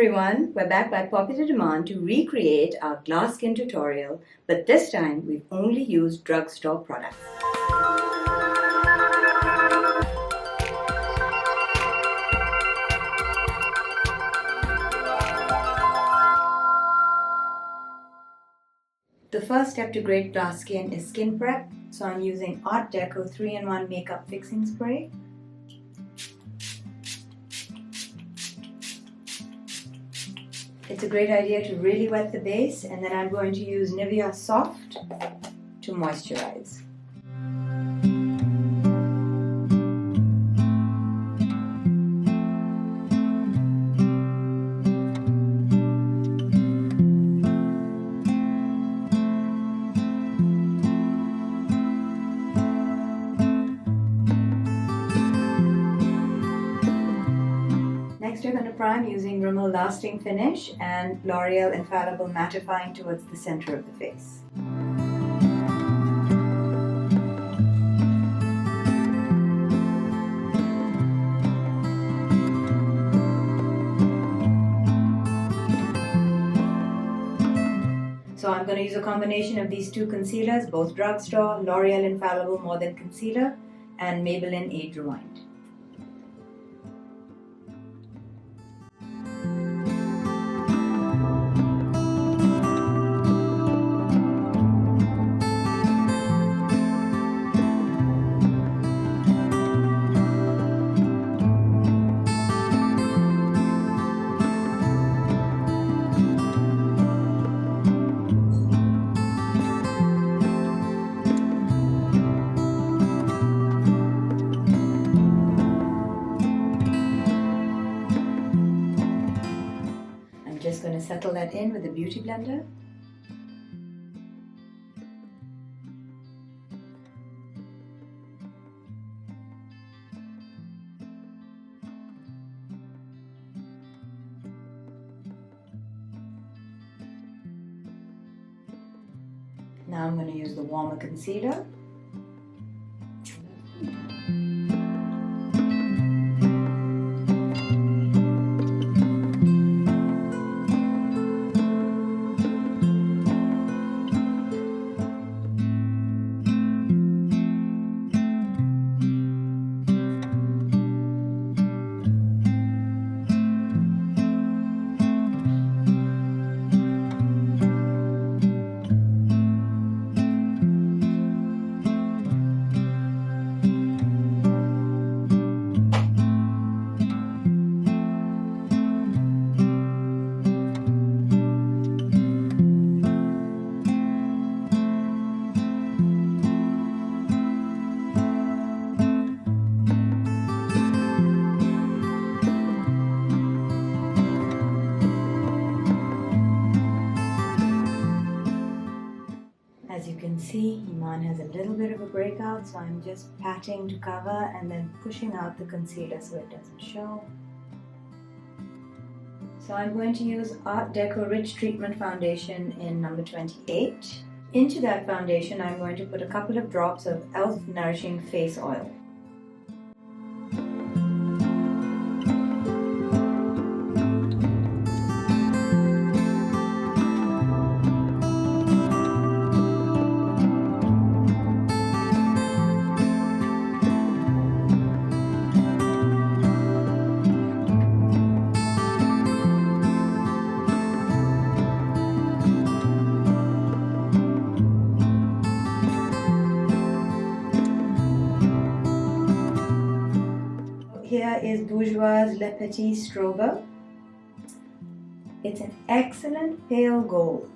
everyone, we're back by popular demand to recreate our glass skin tutorial, but this time we've only used drugstore products. The first step to great glass skin is skin prep, so I'm using Artdeco 3-in-1 Makeup Fixing Spray. It's a great idea to really wet the base, and then I'm going to use Nivea Soft to moisturize. Next, we're going to prime using Rimmel Lasting Finish and L'Oreal Infallible Mattifying towards the center of the face. So I'm going to use a combination of these two concealers, both Drugstore, L'Oreal Infallible More Than Concealer, and Maybelline Age Rewind. Just going to settle that in with the BeautyBlender. Now I'm going to use the warmer concealer. As you can see, Iman has a little bit of a breakout, so I'm just patting to cover and then pushing out the concealer so it doesn't show. So I'm going to use Artdeco Rich Treatment Foundation in number 28. Into that foundation, I'm going to put a couple of drops of e.l.f. Nourishing Face Oil. Here is Bourjois' Le Petite Strober. It's an excellent pale gold.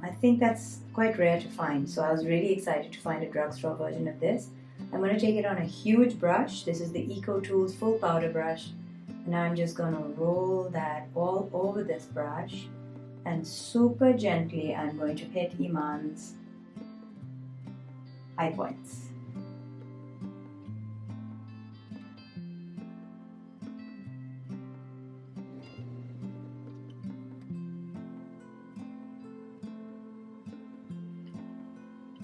I think that's quite rare to find, so I was really excited to find a drugstore version of this. I'm going to take it on a huge brush. This is the Eco Tools Full Powder Brush, and I'm just going to roll that all over this brush, and super gently I'm going to hit Iman's high points.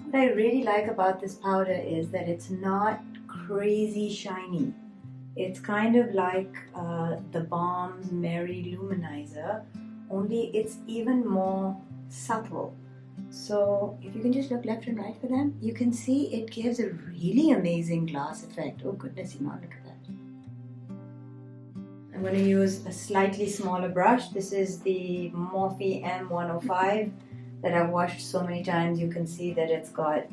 What I really like about this powder is that it's not crazy shiny. It's kind of like the Balm's Mary Luminizer, only it's even more subtle. So if you can just look left and right for them, you can see it gives a really amazing glass effect. Oh goodness, Iman, look at that. I'm going to use a slightly smaller brush. This is the Morphe M105 that I've washed so many times. You can see that it's got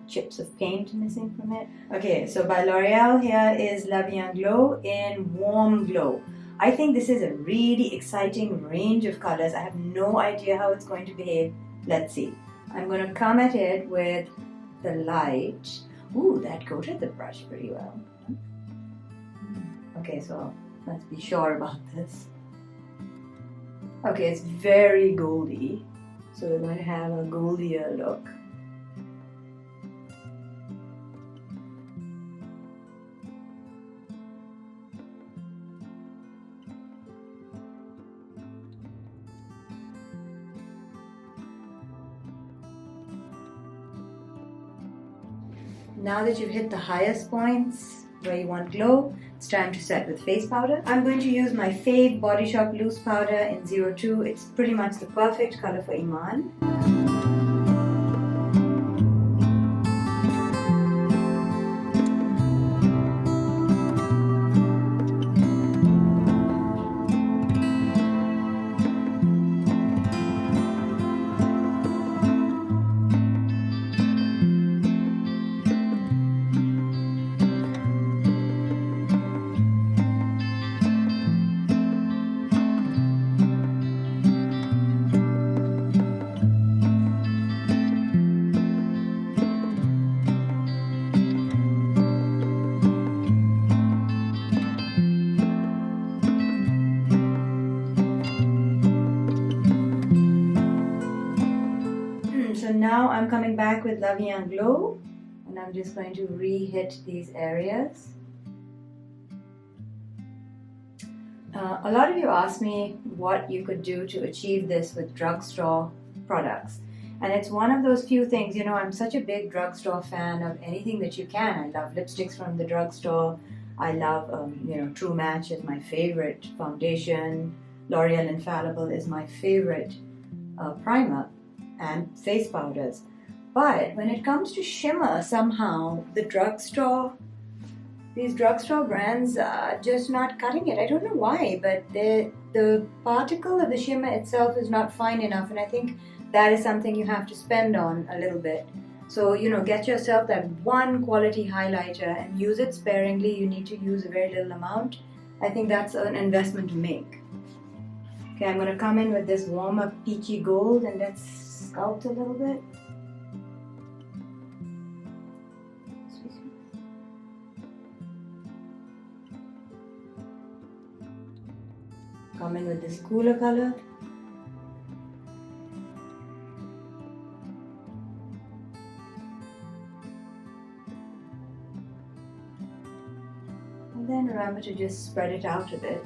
chips of paint missing from it. Okay, so by L'Oreal, here is La Vie Glow in Warm Glow. I think this is a really exciting range of colors. I have no idea how it's going to behave. Let's see. I'm going to come at it with the light. Ooh, that coated the brush pretty well. Okay, so let's be sure about this. Okay, it's very goldy. So we're going to have a goldier look. Now that you've hit the highest points where you want glow, it's time to set with face powder. I'm going to use my fave Body Shop loose powder in 02. It's pretty much the perfect color for Iman. So now I'm coming back with La Vie Glow, and I'm just going to re-hit these areas. A lot of you asked me what you could do to achieve this with drugstore products. And it's one of those few things, you know, I'm such a big drugstore fan of anything that you can. I love lipsticks from the drugstore. I love, True Match is my favorite foundation. L'Oreal Infallible is my favorite primer and face powders. But when it comes to shimmer, somehow these drugstore brands are just not cutting it. I don't know why, but the particle of the shimmer itself is not fine enough, and I think that is something you have to spend on a little bit. So, get yourself that one quality highlighter and use it sparingly. You need to use a very little amount. I think that's an investment to make. Okay, I'm going to come in with this warmer peachy gold and let's sculpt a little bit. Come in with this cooler color. And then remember to just spread it out a bit.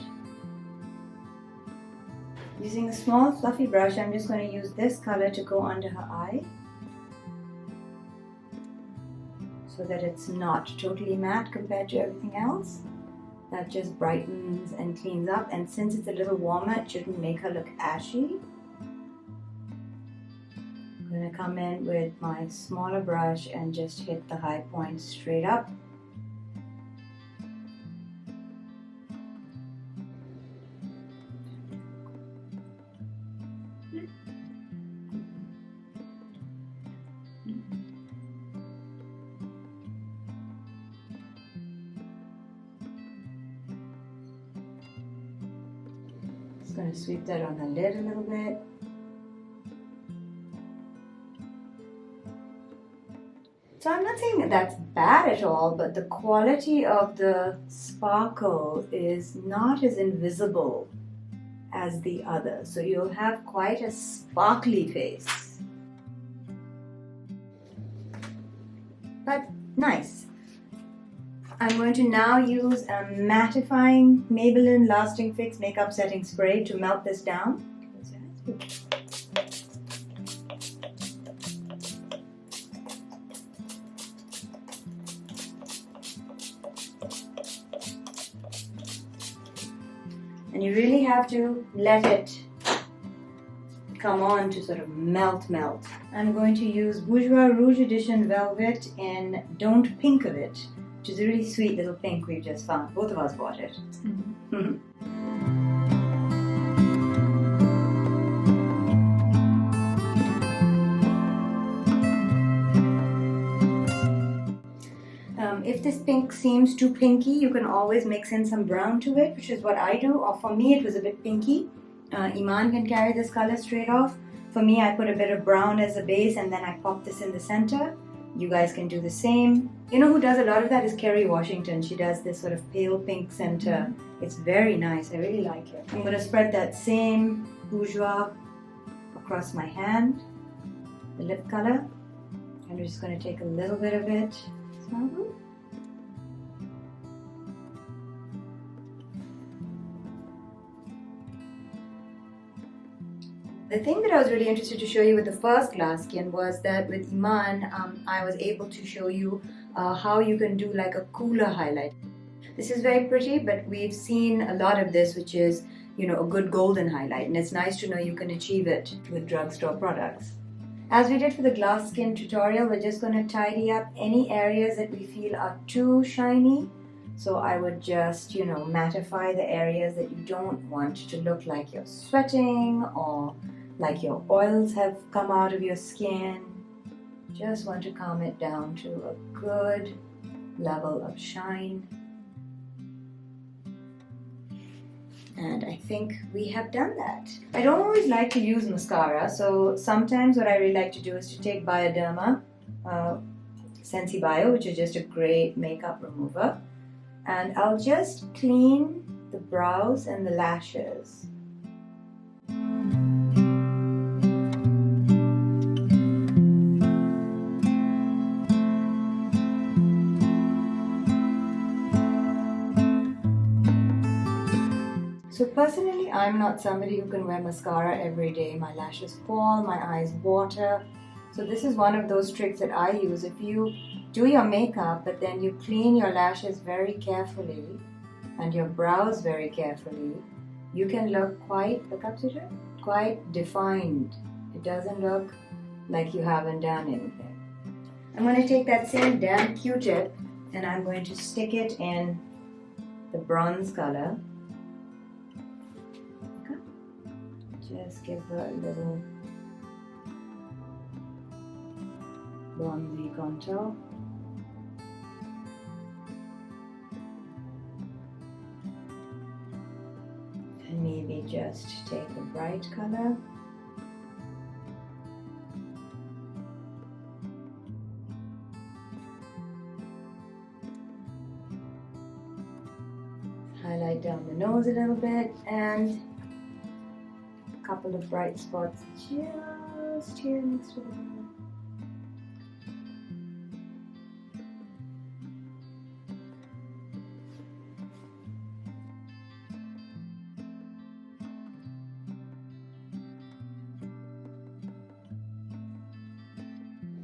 Using a small fluffy brush, I'm just going to use this color to go under her eye, so that it's not totally matte compared to everything else. That just brightens and cleans up, and since it's a little warmer, it shouldn't make her look ashy. I'm going to come in with my smaller brush and just hit the high points straight up. Just going to sweep that on the lid a little bit. So I'm not saying that that's bad at all, but the quality of the sparkle is not as invisible as the other. So you'll have quite a sparkly face. But nice. I'm going to now use a mattifying Maybelline Lasting Fix Makeup Setting Spray to melt this down. You really have to let it come on to sort of melt. I'm going to use Bourjois Rouge Edition Velvet in Don't Pink of It, which is a really sweet little pink we've just found. Both of us bought it. Mm-hmm. If this pink seems too pinky, you can always mix in some brown to it, which is what I do. Or for me, it was a bit pinky. Iman can carry this color straight off. For me, I put a bit of brown as a base and then I pop this in the center. You guys can do the same. You know who does a lot of that is Kerry Washington. She does this sort of pale pink center. It's very nice. I really like it. I'm going to spread that same Bourjois across my hand, the lip color. I'm just going to take a little bit of it. Smell good? The thing that I was really interested to show you with the first glass skin was that with Iman, I was able to show you how you can do like a cooler highlight. This is very pretty, but we've seen a lot of this, which is, you know, a good golden highlight, and it's nice to know you can achieve it with drugstore products. As we did for the glass skin tutorial, we're just going to tidy up any areas that we feel are too shiny. So I would just, you know, mattify the areas that you don't want to look like you're sweating or like your oils have come out of your skin. Just want to calm it down to a good level of shine. And I think we have done that. I don't always like to use mascara, so sometimes what I really like to do is to take Bioderma Sensibio, which is just a great makeup remover, and I'll just clean the brows and the lashes. So personally, I'm not somebody who can wear mascara every day. My lashes fall, my eyes water. So this is one of those tricks that I use. If you do your makeup, but then you clean your lashes very carefully and your brows very carefully, you can look quite defined. It doesn't look like you haven't done anything. I'm going to take that same damp Q-tip and I'm going to stick it in the bronze color. Just give her a little bronzy contour. And maybe just take a bright color. Highlight down the nose a little bit and a couple of bright spots just here next to the eye.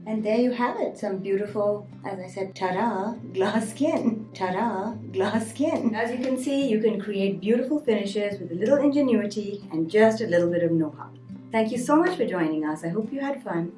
And there you have it, some beautiful, as I said, ta-da, glass skin. Ta-da, glass skin. As you can see, you can create beautiful finishes with a little ingenuity and just a little bit of know-how. Thank you so much for joining us. I hope you had fun.